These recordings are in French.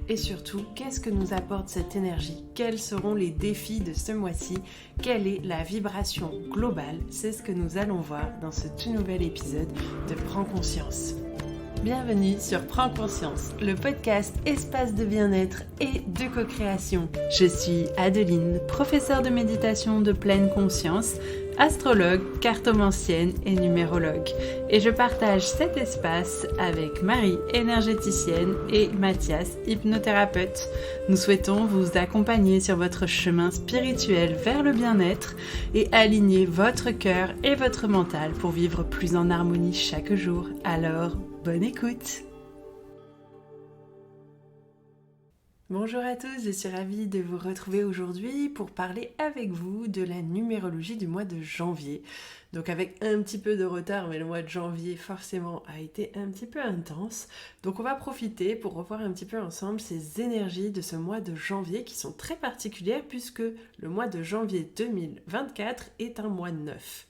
et surtout, qu'est-ce que nous apporte cette énergie? Quels seront les défis de ce mois-ci? Quelle est la vibration globale? C'est ce que nous allons voir dans ce tout nouvel épisode de Prends Conscience. Bienvenue sur Prends Conscience, le podcast espace de bien-être et de co-création. Je suis Adeline, professeure de méditation de pleine conscience, astrologue, cartomancienne et numérologue. Et je partage cet espace avec Marie, énergéticienne, et Mathias, hypnothérapeute. Nous souhaitons vous accompagner sur votre chemin spirituel vers le bien-être et aligner votre cœur et votre mental pour vivre plus en harmonie chaque jour. Alors, bonne écoute! Bonjour à tous, je suis ravie de vous retrouver aujourd'hui pour parler avec vous de la numérologie du mois de janvier. Donc avec un petit peu de retard, mais le mois de janvier forcément a été un petit peu intense. Donc on va profiter pour revoir un petit peu ensemble ces énergies de ce mois de janvier qui sont très particulières puisque le mois de janvier 2024 est un mois neuf.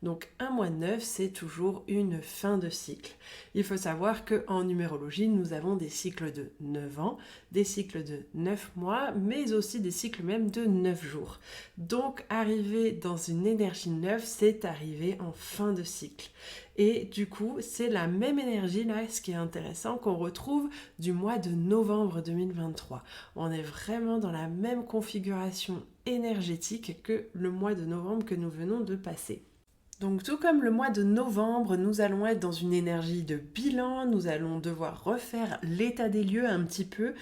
Donc un mois neuf, c'est toujours une fin de cycle. Il faut savoir qu'en numérologie, nous avons des cycles de 9 ans, des cycles de 9 mois, mais aussi des cycles même de 9 jours. Donc arriver dans une énergie neuve, c'est arriver en fin de cycle. Et du coup, c'est la même énergie là, ce qui est intéressant, qu'on retrouve du mois de novembre 2023. On est vraiment dans la même configuration énergétique que le mois de novembre que nous venons de passer. Donc tout comme le mois de novembre, nous allons être dans une énergie de bilan, nous allons devoir refaire l'état des lieux un petit peu,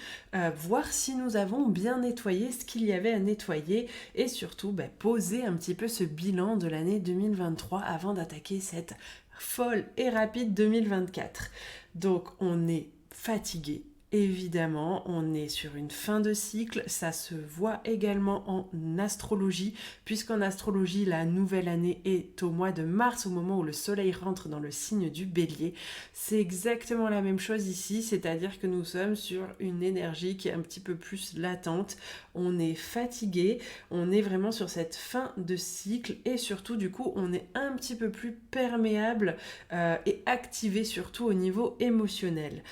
voir si nous avons bien nettoyé ce qu'il y avait à nettoyer et surtout poser un petit peu ce bilan de l'année 2023 avant d'attaquer cette folle et rapide 2024. Donc on est fatigué. Évidemment, on est sur une fin de cycle, ça se voit également en astrologie, puisqu'en astrologie, la nouvelle année est au mois de mars, au moment où le soleil rentre dans le signe du bélier. C'est exactement la même chose ici, c'est-à-dire que nous sommes sur une énergie qui est un petit peu plus latente, on est fatigué, on est vraiment sur cette fin de cycle et surtout du coup, on est un petit peu plus perméable et activé surtout au niveau émotionnel.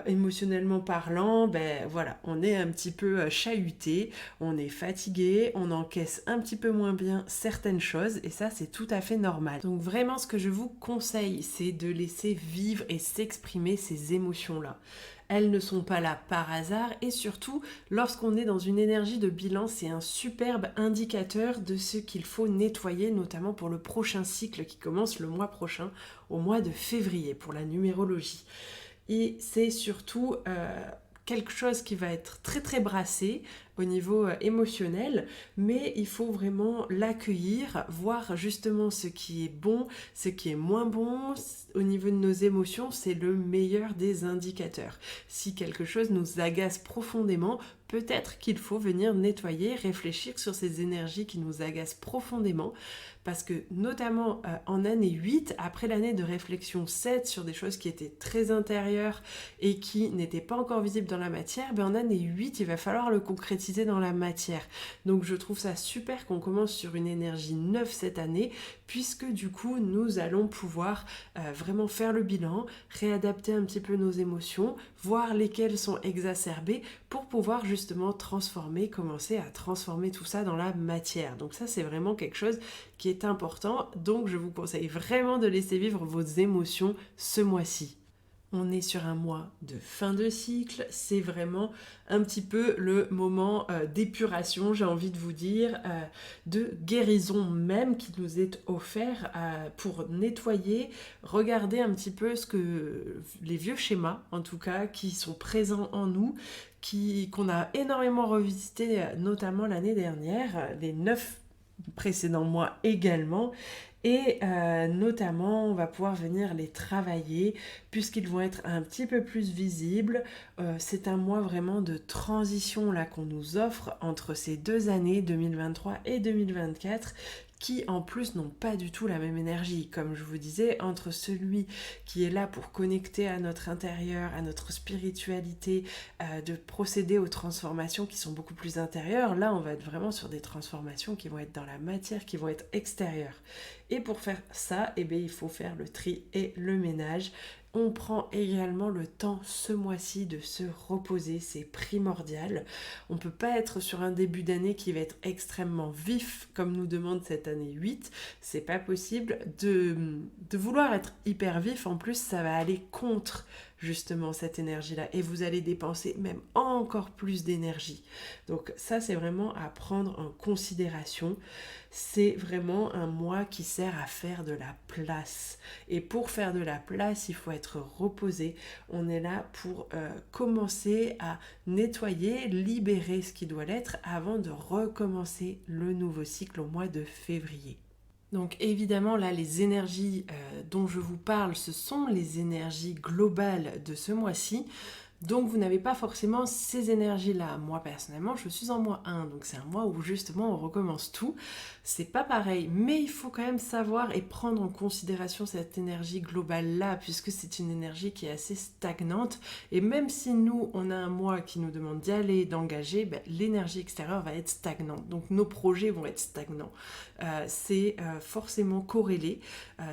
Émotionnellement parlant, voilà, on est un petit peu chahuté, on est fatigué, on encaisse un petit peu moins bien certaines choses et ça c'est tout à fait normal. Donc vraiment ce que je vous conseille, c'est de laisser vivre et s'exprimer ces émotions-là. Elles ne sont pas là par hasard et surtout, lorsqu'on est dans une énergie de bilan, c'est un superbe indicateur de ce qu'il faut nettoyer, notamment pour le prochain cycle qui commence le mois prochain, au mois de février, pour la numérologie. Et c'est surtout quelque chose qui va être très très brassé au niveau émotionnel, mais il faut vraiment l'accueillir, voir justement ce qui est bon, ce qui est moins bon. Au niveau de nos émotions, c'est le meilleur des indicateurs. Si quelque chose nous agace profondément, peut-être qu'il faut venir nettoyer, réfléchir sur ces énergies qui nous agacent profondément, parce que notamment en année 8, après l'année de réflexion 7 sur des choses qui étaient très intérieures et qui n'étaient pas encore visibles dans la matière, en année 8, il va falloir le concrétiser dans la matière. Donc je trouve ça super qu'on commence sur une énergie neuve cette année, puisque du coup, nous allons pouvoir vraiment faire le bilan, réadapter un petit peu nos émotions, voir lesquelles sont exacerbées pour pouvoir justement commencer à transformer tout ça dans la matière. Donc ça, c'est vraiment quelque chose qui est important. Donc je vous conseille vraiment de laisser vivre vos émotions ce mois-ci. On est sur un mois de fin de cycle, c'est vraiment un petit peu le moment d'épuration, j'ai envie de vous dire, de guérison même qui nous est offert pour nettoyer, regarder un petit peu les vieux schémas, en tout cas, qui sont présents en nous, qu'on a énormément revisité, notamment l'année dernière, les 9 précédents mois également. Et notamment, on va pouvoir venir les travailler puisqu'ils vont être un petit peu plus visibles. C'est un mois vraiment de transition là qu'on nous offre entre ces 2 années, 2023 et 2024, qui en plus n'ont pas du tout la même énergie. Comme je vous disais, entre celui qui est là pour connecter à notre intérieur, à notre spiritualité, de procéder aux transformations qui sont beaucoup plus intérieures, là on va être vraiment sur des transformations qui vont être dans la matière, qui vont être extérieures. Et pour faire ça, il faut faire le tri et le ménage On prend également le temps ce mois-ci de se reposer, c'est primordial. On ne peut pas être sur un début d'année qui va être extrêmement vif comme nous demande cette année 8. C'est pas possible de vouloir être hyper vif. En plus, ça va aller contre justement cette énergie-là et vous allez dépenser même encore plus d'énergie. Donc ça, c'est vraiment à prendre en considération. C'est vraiment un mois qui sert à faire de la place. Et pour faire de la place, il faut être reposé. On est là pour commencer à nettoyer, libérer ce qui doit l'être avant de recommencer le nouveau cycle au mois de février. Donc évidemment, là, les énergies dont je vous parle, ce sont les énergies globales de ce mois-ci. Donc vous n'avez pas forcément ces énergies-là. Moi personnellement, je suis en mois 1, donc c'est un mois où justement on recommence tout. C'est pas pareil, mais il faut quand même savoir et prendre en considération cette énergie globale-là, puisque c'est une énergie qui est assez stagnante. Et même si nous, on a un mois qui nous demande d'y aller, d'engager, l'énergie extérieure va être stagnante. Donc nos projets vont être stagnants. C'est forcément corrélé.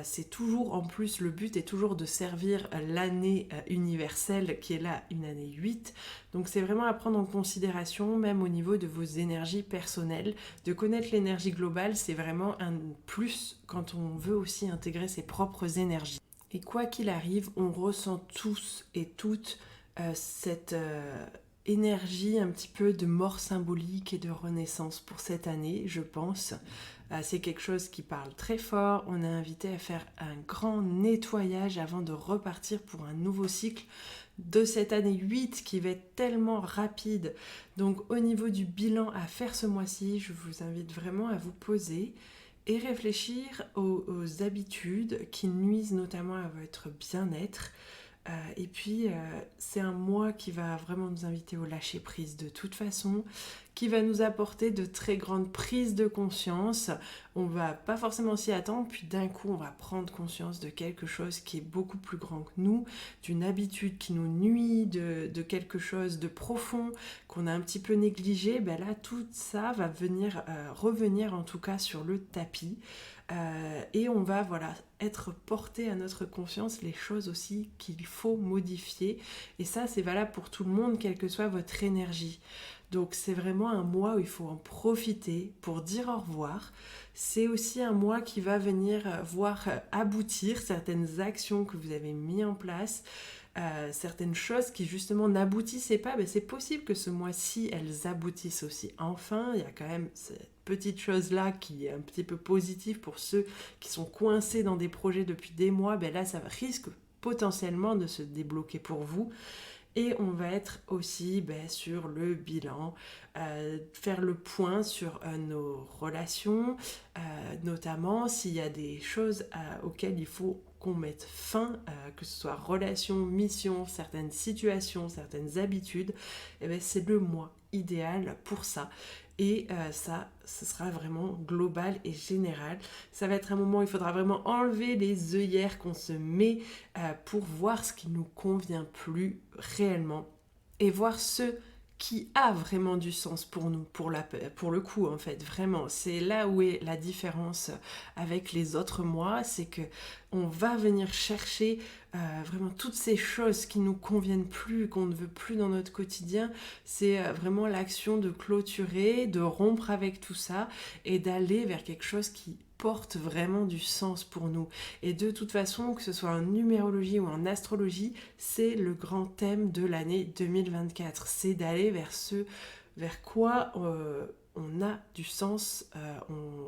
C'est toujours, en plus, le but est toujours de servir l'année universelle qui est là, une année 8. Donc c'est vraiment à prendre en considération, même au niveau de vos énergies personnelles. De connaître l'énergie globale, c'est vraiment un plus quand on veut aussi intégrer ses propres énergies. Et quoi qu'il arrive, on ressent tous et toutes cette énergie un petit peu de mort symbolique et de renaissance pour cette année, je pense. C'est quelque chose qui parle très fort. On est invité à faire un grand nettoyage avant de repartir pour un nouveau cycle de cette année 8 qui va être tellement rapide. Donc au niveau du bilan à faire ce mois-ci, je vous invite vraiment à vous poser et réfléchir aux habitudes qui nuisent notamment à votre bien-être. Et puis, c'est un mois qui va vraiment nous inviter au lâcher-prise de toute façon, qui va nous apporter de très grandes prises de conscience. On va pas forcément s'y attendre, puis d'un coup, on va prendre conscience de quelque chose qui est beaucoup plus grand que nous, d'une habitude qui nous nuit, de quelque chose de profond qu'on a un petit peu négligé. Là, tout ça va venir revenir en tout cas sur le tapis. Et on va être porté à notre conscience les choses aussi qu'il faut modifier. Et ça, c'est valable pour tout le monde, quelle que soit votre énergie. Donc c'est vraiment un mois où il faut en profiter pour dire au revoir. C'est aussi un mois qui va venir voir aboutir certaines actions que vous avez mises en place. Certaines choses qui justement n'aboutissaient pas, c'est possible que ce mois-ci elles aboutissent aussi. Enfin, il y a quand même cette petite chose-là qui est un petit peu positive pour ceux qui sont coincés dans des projets depuis des mois. Là, ça risque potentiellement de se débloquer pour vous. Et on va être aussi sur le bilan, faire le point sur nos relations, notamment s'il y a des choses auxquelles il faut qu'on mette fin, que ce soit relations, missions, certaines situations, certaines habitudes, c'est le mois idéal pour ça. Et ça, ce sera vraiment global et général. Ça va être un moment où il faudra vraiment enlever les œillères qu'on se met pour voir ce qui nous convient plus réellement et voir ce qui a vraiment du sens pour nous, pour le coup en fait, vraiment. C'est là où est la différence avec les autres mois, c'est que on va venir chercher vraiment toutes ces choses qui nous conviennent plus, qu'on ne veut plus dans notre quotidien. C'est vraiment l'action de clôturer, de rompre avec tout ça et d'aller vers quelque chose qui porte vraiment du sens pour nous. Et de toute façon, que ce soit en numérologie ou en astrologie, c'est le grand thème de l'année 2024. C'est d'aller vers vers quoi on a du sens,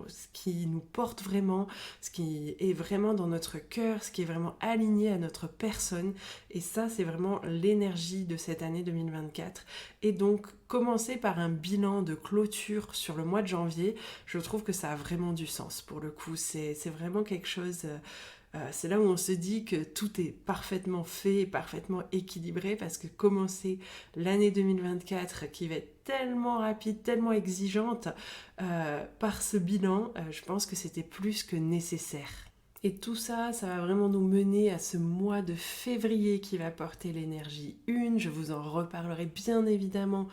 ce qui nous porte vraiment, ce qui est vraiment dans notre cœur, ce qui est vraiment aligné à notre personne. Et ça, c'est vraiment l'énergie de cette année 2024. Et donc, commencer par un bilan de clôture sur le mois de janvier, je trouve que ça a vraiment du sens. Pour le coup, c'est vraiment quelque chose... c'est là où on se dit que tout est parfaitement fait, parfaitement équilibré, parce que commencer l'année 2024 qui va être tellement rapide, tellement exigeante par ce bilan, je pense que c'était plus que nécessaire. Et tout ça, ça va vraiment nous mener à ce mois de février qui va porter l'énergie 1. Je vous en reparlerai bien évidemment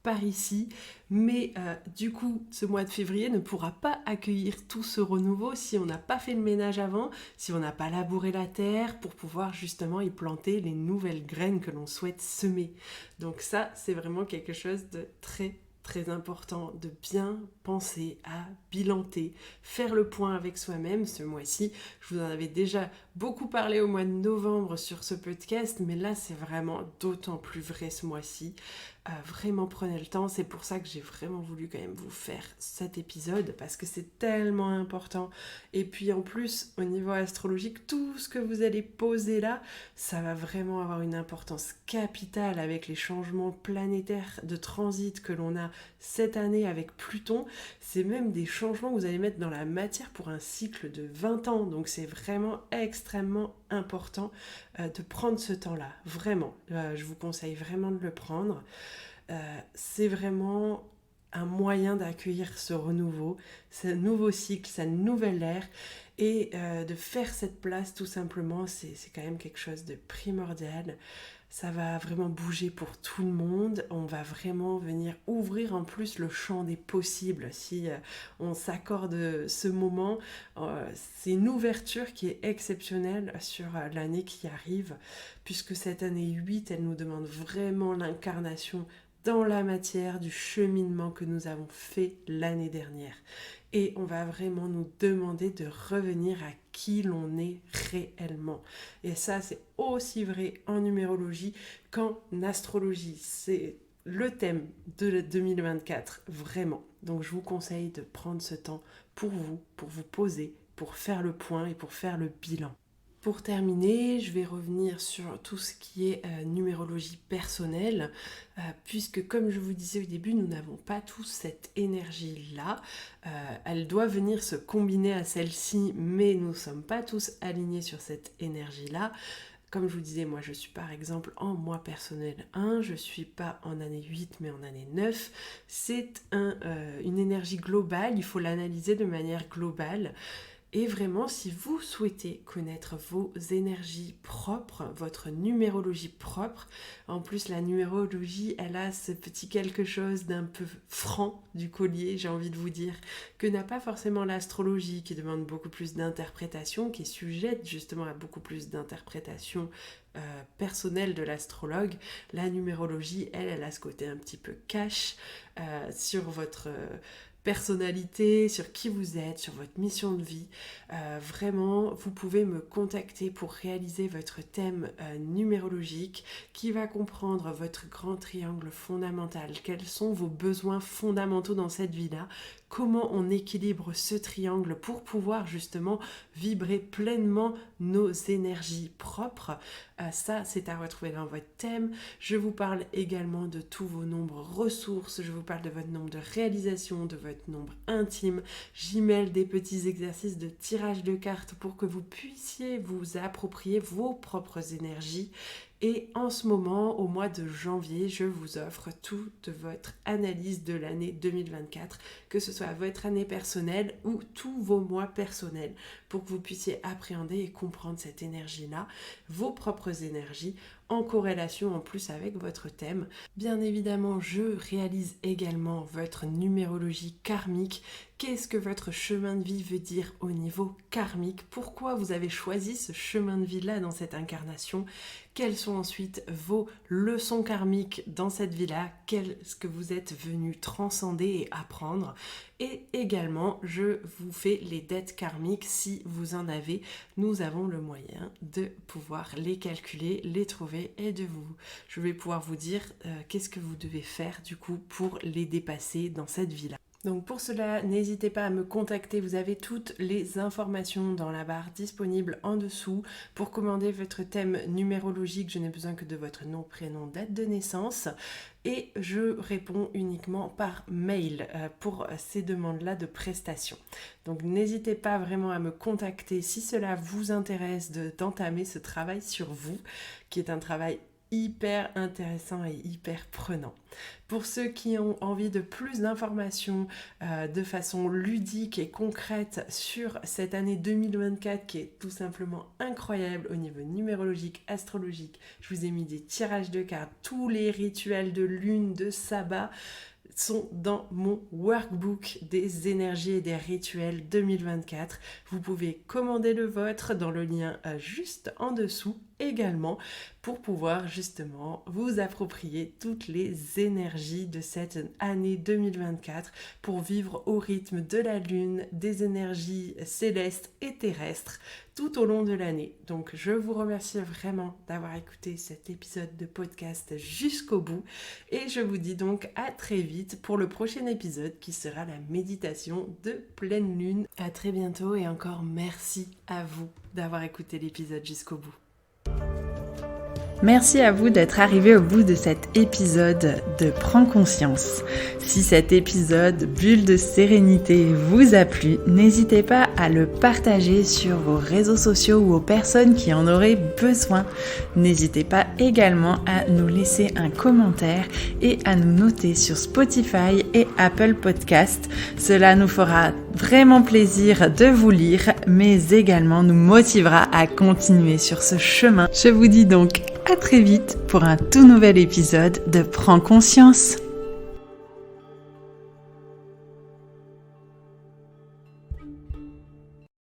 par ici, mais du coup ce mois de février ne pourra pas accueillir tout ce renouveau si on n'a pas fait le ménage avant, si on n'a pas labouré la terre pour pouvoir justement y planter les nouvelles graines que l'on souhaite semer. Donc ça, c'est vraiment quelque chose de très important de bien penser à bilanter, faire le point avec soi-même. Ce mois-ci, je vous en avais déjà beaucoup parlé au mois de novembre sur ce podcast, mais là c'est vraiment d'autant plus vrai ce mois-ci. Vraiment prenez le temps, c'est pour ça que j'ai vraiment voulu quand même vous faire cet épisode, parce que c'est tellement important. Et puis en plus, au niveau astrologique, tout ce que vous allez poser là, ça va vraiment avoir une importance capitale avec les changements planétaires de transit que l'on a cette année avec Pluton. C'est même des changements que vous allez mettre dans la matière pour un cycle de 20 ans, donc c'est vraiment extrêmement important de prendre ce temps-là, vraiment. Je vous conseille vraiment de le prendre. C'est vraiment un moyen d'accueillir ce renouveau, ce nouveau cycle, cette nouvelle ère, et de faire cette place tout simplement, c'est quand même quelque chose de primordial. Ça va vraiment bouger pour tout le monde, on va vraiment venir ouvrir en plus le champ des possibles si on s'accorde ce moment. C'est une ouverture qui est exceptionnelle sur l'année qui arrive, puisque cette année 8, elle nous demande vraiment l'incarnation dans la matière du cheminement que nous avons fait l'année dernière. Et on va vraiment nous demander de revenir à qui l'on est réellement. Et ça, c'est aussi vrai en numérologie qu'en astrologie. C'est le thème de 2024, vraiment. Donc je vous conseille de prendre ce temps pour vous poser, pour faire le point et pour faire le bilan. Pour terminer, je vais revenir sur tout ce qui est numérologie personnelle, puisque comme je vous disais au début, nous n'avons pas tous cette énergie-là. Elle doit venir se combiner à celle-ci, mais nous ne sommes pas tous alignés sur cette énergie-là. Comme je vous disais, moi je suis par exemple en mois personnel 1, je ne suis pas en année 8 mais en année 9. C'est une énergie globale, il faut l'analyser de manière globale. Et vraiment, si vous souhaitez connaître vos énergies propres, votre numérologie propre, en plus la numérologie, elle a ce petit quelque chose d'un peu franc du collier, j'ai envie de vous dire, que n'a pas forcément l'astrologie, qui demande beaucoup plus d'interprétation, qui est sujette justement à beaucoup plus d'interprétation personnelle de l'astrologue. La numérologie, elle a ce côté un petit peu cash sur votre personnalité, sur qui vous êtes, sur votre mission de vie. Vraiment, vous pouvez me contacter pour réaliser votre thème numérologique qui va comprendre votre grand triangle fondamental. Quels sont vos besoins fondamentaux dans cette vie-là? Comment on équilibre ce triangle pour pouvoir justement vibrer pleinement nos énergies propres. Ça, c'est à retrouver dans votre thème. Je vous parle également de tous vos nombres ressources. Je vous parle de votre nombre de réalisations, de votre nombre intime. J'y mêle des petits exercices de tirage de cartes pour que vous puissiez vous approprier vos propres énergies. Et en ce moment, au mois de janvier, je vous offre toute votre analyse de l'année 2024, que ce soit votre année personnelle ou tous vos mois personnels, pour que vous puissiez appréhender et comprendre cette énergie-là, vos propres énergies, en corrélation en plus avec votre thème. Bien évidemment, je réalise également votre numérologie karmique. Qu'est-ce que votre chemin de vie veut dire au niveau karmique? Pourquoi vous avez choisi ce chemin de vie-là dans cette incarnation? Quelles sont ensuite vos leçons karmiques dans cette vie-là? Qu'est-ce que vous êtes venu transcender et apprendre? Et également, je vous fais les dettes karmiques si vous en avez. Nous avons le moyen de pouvoir les calculer, les trouver et je vais pouvoir vous dire qu'est-ce que vous devez faire du coup pour les dépasser dans cette vie-là. Donc pour cela, n'hésitez pas à me contacter, vous avez toutes les informations dans la barre disponible en dessous. Pour commander votre thème numérologique, je n'ai besoin que de votre nom, prénom, date de naissance. Et je réponds uniquement par mail pour ces demandes-là de prestations. Donc n'hésitez pas vraiment à me contacter si cela vous intéresse d'entamer ce travail sur vous, qui est un travail hyper intéressant et hyper prenant. Pour ceux qui ont envie de plus d'informations de façon ludique et concrète sur cette année 2024 qui est tout simplement incroyable au niveau numérologique, astrologique, je vous ai mis des tirages de cartes, tous les rituels de lune, de sabbat sont dans mon workbook des énergies et des rituels 2024. Vous pouvez commander le vôtre dans le lien juste en dessous également pour pouvoir justement vous approprier toutes les énergies de cette année 2024 pour vivre au rythme de la lune, des énergies célestes et terrestres tout au long de l'année. Donc je vous remercie vraiment d'avoir écouté cet épisode de podcast jusqu'au bout et je vous dis donc à très vite pour le prochain épisode qui sera la méditation de pleine lune. À très bientôt et encore merci à vous d'avoir écouté l'épisode jusqu'au bout. Merci à vous d'être arrivé au bout de cet épisode de Prends conscience. Si cet épisode bulle de sérénité vous a plu, n'hésitez pas à le partager sur vos réseaux sociaux ou aux personnes qui en auraient besoin. N'hésitez pas également à nous laisser un commentaire et à nous noter sur Spotify et Apple Podcast. Cela nous fera vraiment plaisir de vous lire, mais également nous motivera à continuer sur ce chemin. Je vous dis donc à très vite pour un tout nouvel épisode de Prends conscience.